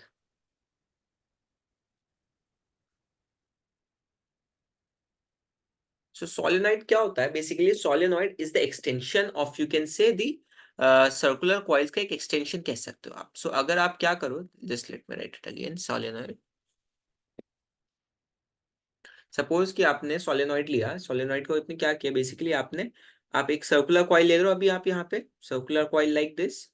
So solenoid क्या होता है? Basically solenoid is the extension of, you can say the circular coils का एक extension कह सकते हो आप। सो अगर आप क्या करो, just let me right it again, solenoid. Suppose कि आपने सोलेनॉइड लिया, सोलेनॉइड को आपने क्या किया, बेसिकली आपने, आप एक सर्कुलर कॉइल ले रहे हो, अभी आप यहाँ पे सर्कुलर कॉइल लाइक दिस,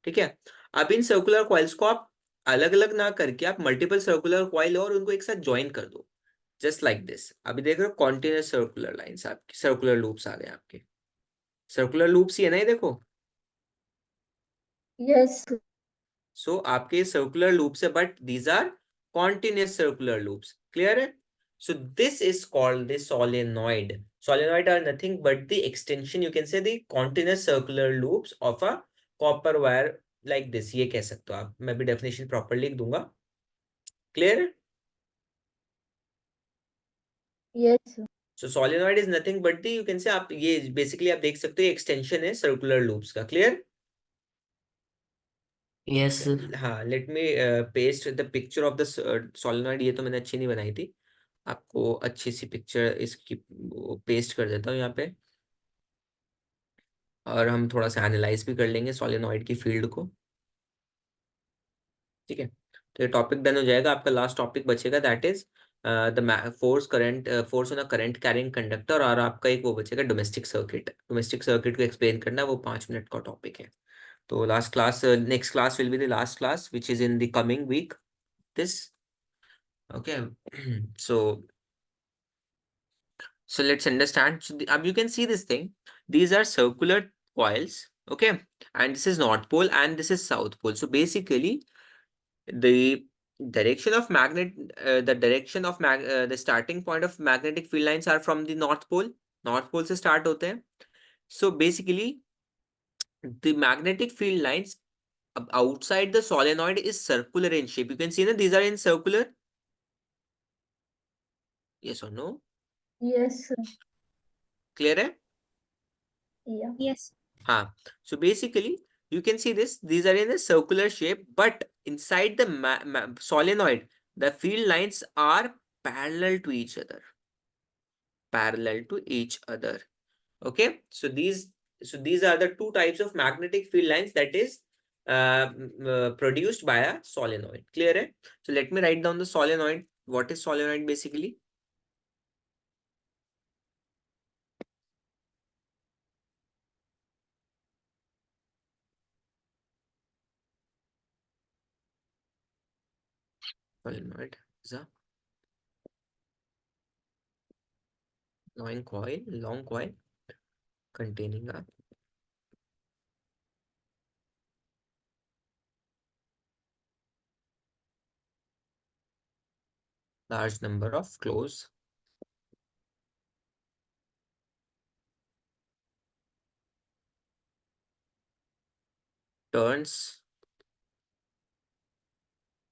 ठीक है। अब इन सर्कुलर कॉइल्स को आप अलग अलग ना करके आप मल्टीपल सर्कुलर कॉइल और उनको एक साथ ज्वाइन कर दो, जस्ट लाइक दिस। अभी देख रहे हो कॉन्टिन्यूस सर्कुलर लाइंस, आपकी सर्कुलर लूप्स आ गए आपके। सर्कुलर लूप्स ही है ना ये, देखो। यस। सो आपके सर्कुलर लूप्स है, but these are continuous circular loops. Clear है? So this is called the solenoid. Solenoid are nothing but the extension, you can say the continuous circular loops of a copper wire like this, ये कह सकते हो आप। मैं भी definition proper लिख दूंगा। Clear? Yes. So solenoid is nothing but the, you can से, आप ये बेसिकली आप देख सकते हो एक्सटेंशन है सर्कुलर लूप्स का। क्लियर? यस हाँ, let me paste the picture of the solenoid. ये तो मैंने अच्छी नहीं बनाई थी, आपको अच्छी सी पिक्चर इसकी पेस्ट कर देता हूँ यहाँ पे, और हम थोड़ा सा एनालाइज भी कर लेंगे सोलेनॉइड की फील्ड को। ठीक है, तो ये टॉपिक डन हो जाएगा। आपका लास्ट टॉपिक बचेगा, that is the force on a current carrying conductor, और आपका एक वो बचेगा डोमेस्टिक सर्किट। डोमेस्टिक सर्किट को एक्सप्लेन करना, वो 5 मिनट का टॉपिक है। तो last class, next class will be the last class which is in the coming week this. Okay. so so let's understand. So you can see this thing, these are circular coils, okay, and this is north pole and this is south pole. So basically the direction of the starting point of magnetic field lines are from the north pole से start होते हैं. So basically the magnetic field lines outside the solenoid is circular in shape. You can see that these are in circular. Yes or no? Yes. Clear है? या। Yes. So basically you can see this, these are in a circular shape, but inside the solenoid the field lines are parallel to each other, Okay, so these are the two types of magnetic field lines that is produced by a solenoid. Clear hai? So let me write down the solenoid. What is solenoid basically? Solenoid is a long coil containing a large number of close turns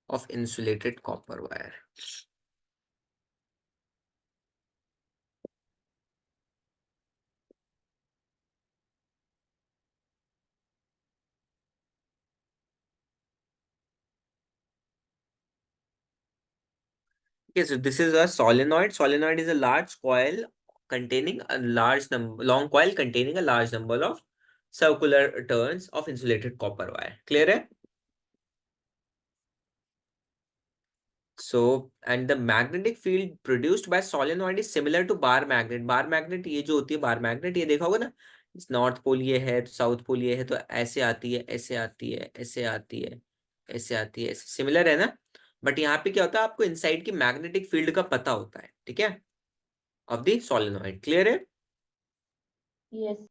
of insulated copper wire. Okay, so this is a solenoid. Solenoid is a large coil containing a long coil containing a large number of circular turns of insulated copper wire. Clear hai? So, and the magnetic field produced by solenoid is similar to bar magnet. Bar magnet ये जो होती है bar magnet ये देखा होगा ना, north pole ये है तो साउथ पोल ये है तो ऐसे आती है, ऐसे आती है, ऐसे आती है, ऐसे आती है, ऐसे सिमिलर है ना. बट यहाँ पे क्या होता है, आपको इनसाइड की मैग्नेटिक फील्ड का पता होता है. ठीक है, ऑफ द सोलेनॉइड. क्लियर है? Yes.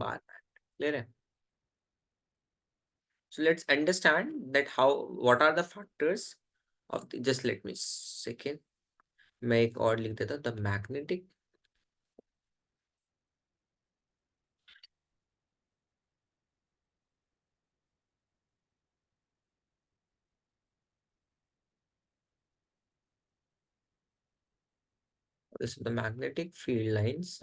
बार. क्लियर है? So let's understand that what are the factors of just let me second. मैं एक और लिख देता हूँ, the magnetic this is the magnetic field lines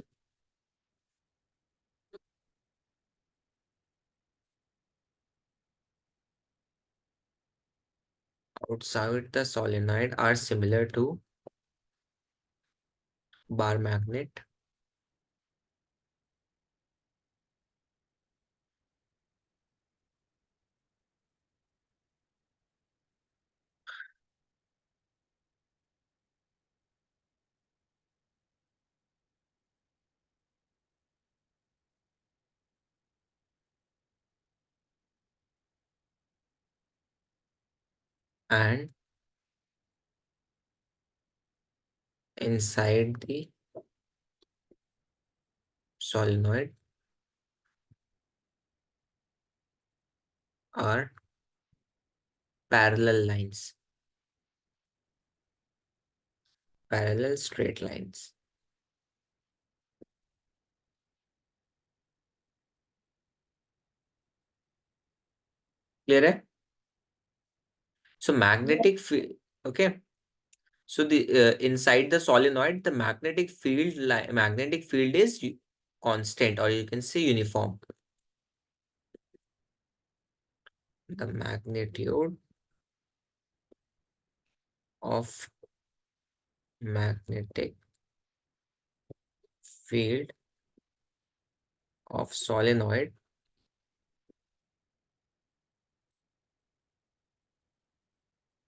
outside the solenoid are similar to bar magnet and inside the solenoid are parallel lines, parallel straight lines. Clear है? So magnetic field, okay. So the inside the solenoid, the magnetic field is constant, or you can say uniform. The magnitude of magnetic field of solenoid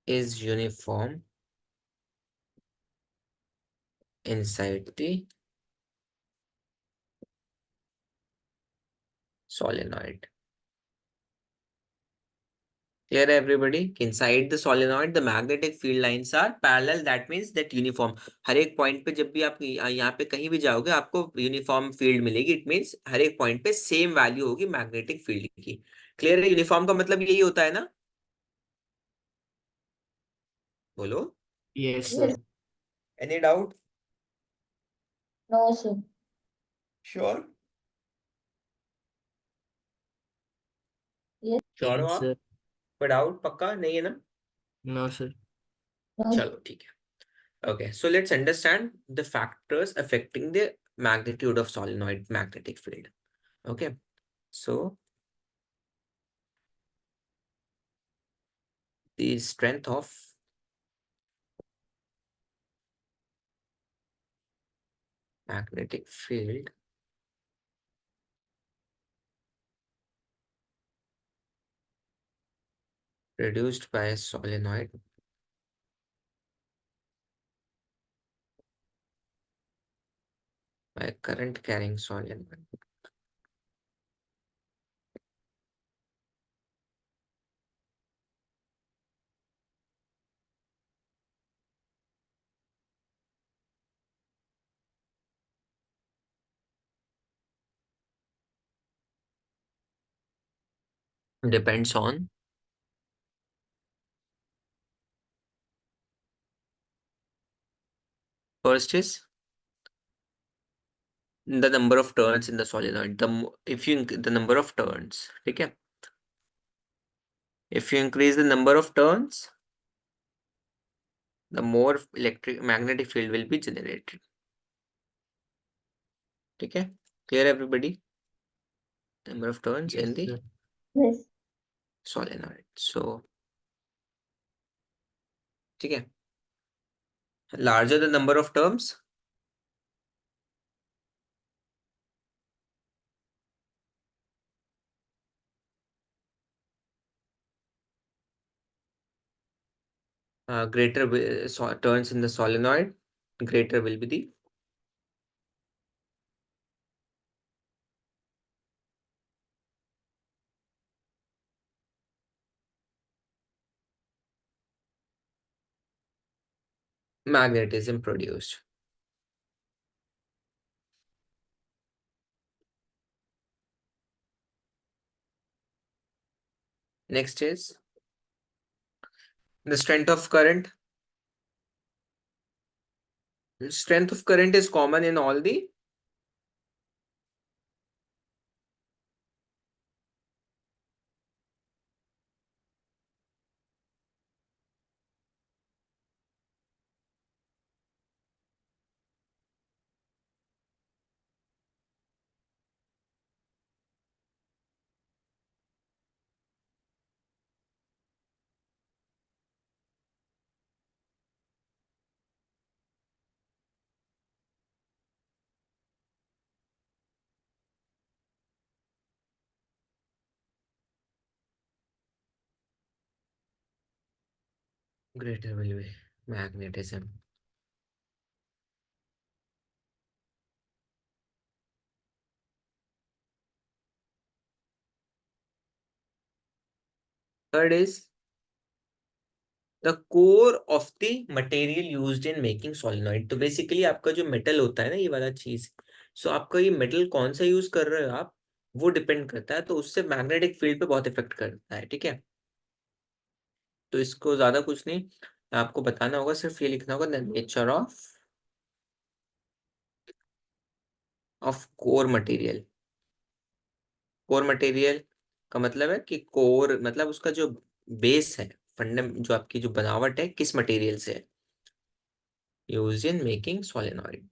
is uniform inside the solenoid. Here everybody, inside the solenoid, the magnetic field lines are parallel. That means that uniform. हर एक point पे जब भी आप यहाँ पे कहीं भी जाओगे आपको यूनिफॉर्म फील्ड मिलेगी. इट मीन्स हर एक पॉइंट पे सेम वैल्यू होगी मैग्नेटिक फील्ड की. क्लियर है? यूनिफॉर्म का मतलब यही होता है ना? बोलो. Yes, sir. Yes. Any doubt? No, sir. Sure. Yes. Sure हो Yes, आप? sir. कोई डाउट पक्का नहीं है ना? No, sir. No, चलो ठीक है. Okay, so let's understand the factors affecting the magnitude of solenoid magnetic field. Okay, so the strength of magnetic field produced by a solenoid by a current carrying solenoid depends on first is the number of turns in the solenoid. If you the number of turns, okay, if you increase the number of turns, the more electric magnetic field will be generated. Okay, clear everybody? Number of turns in Yes, the sir. yes. solenoid. So, okay, larger the number of terms, greater turns in the solenoid, greater will be the magnetism produced. Next is the strength of current. Strength of current is common in all the greater will be magnetism. Third is the core of the material used in making solenoid. तो basically आपका जो metal होता है ना ये वाला चीज, सो आपका ये मेटल कौन सा यूज कर रहे हो आप, वो डिपेंड करता है. तो उससे मैग्नेटिक फील्ड पे बहुत इफेक्ट करता है. ठीक है, तो इसको ज्यादा कुछ नहीं आपको बताना होगा, सिर्फ ये लिखना होगा the nature of core material. Core material का मतलब है कि कोर मतलब उसका जो बेस है, फंडम जो आपकी जो बनावट है किस मटेरियल से है, use in making solenoid.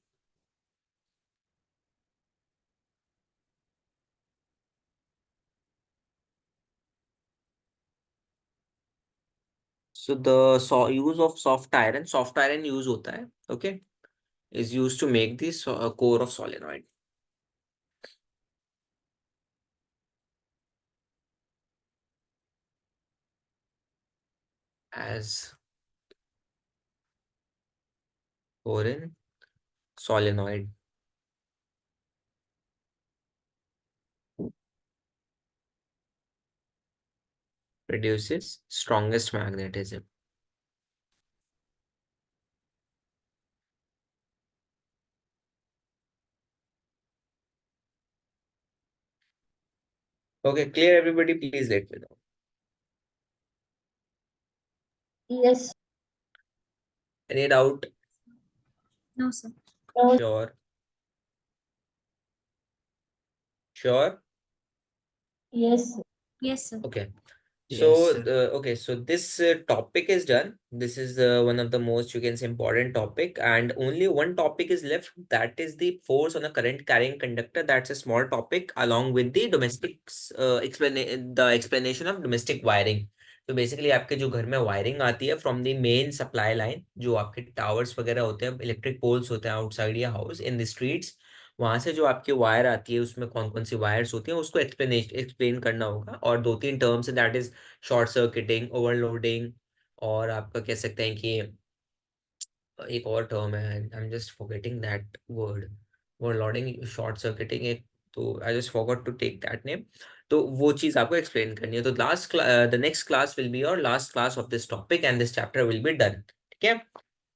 So the use of soft iron use होता है, okay, is used to make this core of solenoid. As core in solenoid. produces strongest magnetism? Okay, clear everybody, please let me know. Yes. Any doubt? No, sir. No. Sure. Sure? Yes. Yes, sir. Okay. Yes, So, sir. okay, so this topic is done. This is one of the most, you can say, important topic, and only one topic is left. That is the force on a current carrying conductor. That's a small topic along with the the explanation of domestic wiring. तो basically आपके जो घर में wiring आती है from the main supply line, जो आपके towers वगैरह होते हैं, इलेक्ट्रिक पोल्स होते हैं आउटसाइड या हाउस इन द स्ट्रीट्स, वहां से जो आपकी वायर आती है उसमें कौन कौन सी वायर्स होती हैं उसको एक्सप्लेन करना होगा, और दो तीन टर्म्स है, that is short circuiting, overloading, और आपका कह सकते हैं कि एक और टर्म है, I am just forgetting that word, overloading, short circuiting एक, तो I just forgot to take that name. तो वो चीज आपको एक्सप्लेन करनी है। तो the next class will be your last class of this topic and this chapter will be done, ठीक है?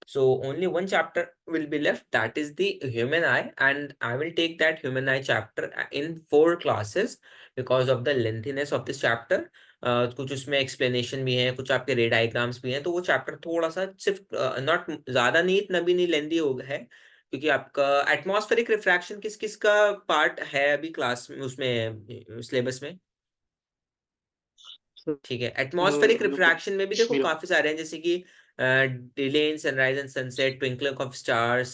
So only one chapter will be left, that is the human eye, and I will take that human eye chapter in 4 classes because of the lengthiness of this chapter. कुछ उसमें explanation भी है, कुछ आपके रे diagrams भी हैं, तो वो चैप्टर थोड़ा सा सिर्फ नॉट ज़्यादा नहीं, इतना भी नहीं लेंदी हो है, क्योंकि आपका एटमॉस्फेरिक रिफ्रैक्शन किस किस का पार्ट है अभी क्लास में, उसमें सिलेबस में? सर ठीक है, एटमॉस्फेरिक हम लोग को रिफ्रैक्शन में भी देखो मेरा काफी सारे हैं, जैसे कि delay in sunrise and sunset, twinkling of stars,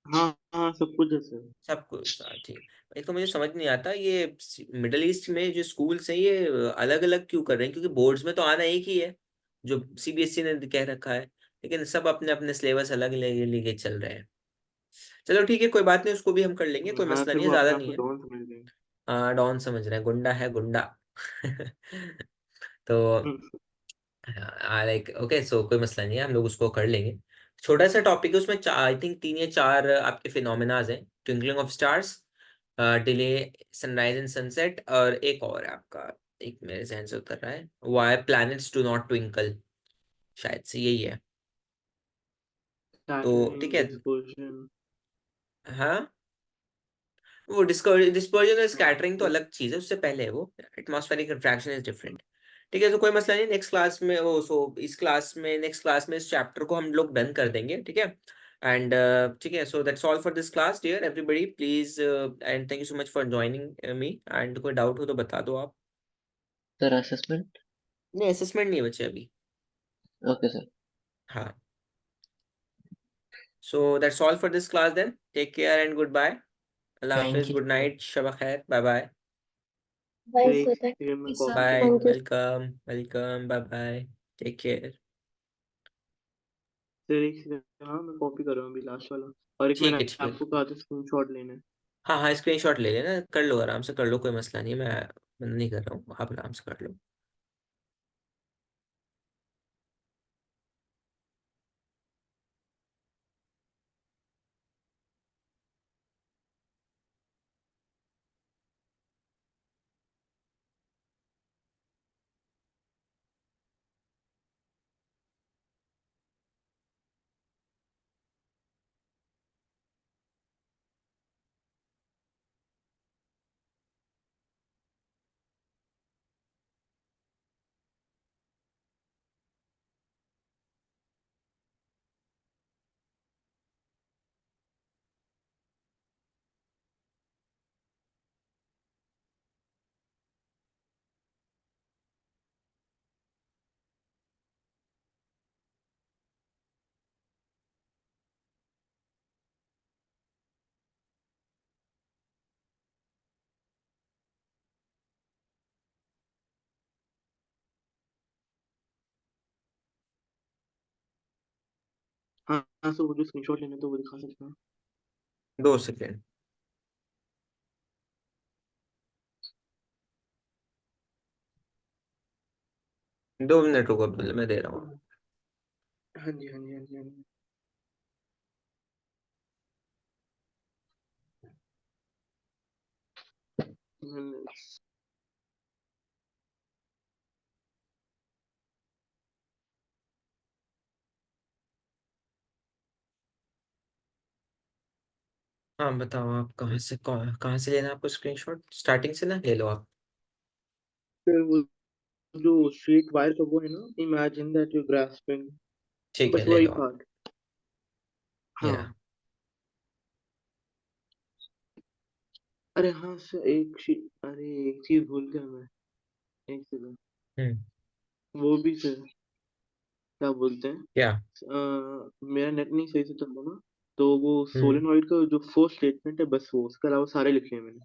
हाँ हाँ सब कुछ है सर। सब कुछ। हाँ, ठीक। ये तो मुझे समझ नहीं आता, ये मिडल ईस्ट में जो स्कूल्स हैं ये अलग अलग क्यों कर रहे हैं, क्योंकि बोर्ड्स में तो आना एक ही है जो सीबीएसई ने कह रखा है, लेकिन सब अपने अपने सिलेबस अलग लेके चल रहे हैं। चलो ठीक है, कोई बात नहीं, उसको भी हम कर लेंगे, कोई हाँ मसला सर नहीं है, वो ज्यादा अपने आप नहीं को है। डॉन समझ रहे हैं। हाँ, डॉन समझ रहे हैं, गुंडा है गुंडा। तो लाइक ओके, सो कोई मसला नहीं है, हम लोग उसको कर लेंगे। छोटा सा टॉपिक है, उसमें आई थिंक 3 या 4 आपके फिनोमेनाज हैं, twinkling of stars, delay, sunrise and sunset, और एक और है आपका, एक मेरे जहन से उतर रहा है, why planets do not twinkle, शायद से यही है। तो ठीक स्कैटरिंग है। डिस्पर्शन। हाँ, वो डिस्पर्जन और हाँ स्कैटरिंग तो अलग चीज है, उससे पहले है वो, एटमॉस्फेरिक रिफ्रैक्शन इज डिफरेंट। ठीक है, तो कोई मसला नहीं, नेक्स्ट क्लास में वो, सो इस क्लास में, नेक्स्ट क्लास में इस चैप्टर को हम लोग डन कर देंगे, ठीक है? एंड ठीक है, so that's all for this class dear everybody, please and thank you so much for joining me, and कोई डाउट हो तो बता दो आप। Sir, assessment? नहीं, असेसमेंट नहीं है बच्चे अभी। Okay, sir. हाँ, so that's all for this class then, take care and good bye, Allah Thank हाफिज, you, गुड sir. नाइट, शब खैर, bye bye. Bye, sir sir. एक सेकंड में Yes, sir. कॉपी बाय, करूँ। Thank you. Welcome welcome, bye bye, take care. Sir एक second, हाँ मैं copy कर रहा हूँ अभी लास्ट वाला, और एक मैंने ठीक है, आपको कहा था स्क्रीनशॉट लेना है। हाँ हाँ, स्क्रीनशॉट ले लेना, कर लो आराम से, कर लो, कोई मसला नहीं है, मैं नहीं कर रहा हूँ, आप आराम से कर लो। हाँ हाँ सर वो जो स्क्रीनशॉट लेना है तो वो दिखा सकते हैं। 2 सेकेंड, 2 मिनट रुको, अब्दुल्ला मैं दे रहा हूँ। हाँ जी हाँ जी हाँ जी हाँ जी। हाँ, हाँ बताओ आप कहाँ से लेना है आपको स्क्रीनशॉट, स्टार्टिंग से ना ले लो आप। फिर वो जो स्ट्रेट वायर का वो है ना, इमेजिन दैट यू ग्रास्पिंग, ठीक है बस ले वही लो आप। पार्ट। ये हाँ। रहा। अरे हाँ सर, अरे एक चीज भूल गया मैं। एक सेकंड। वो भी सर, क्या बोलते हैं, क्या? मेरा नेट नहीं सही से चल रहा ना, तो वो हम्म सोलेनॉइड का जो फोर्थ स्टेटमेंट है, बस वो, उसके अलावा सारे लिखे हैं मैंने।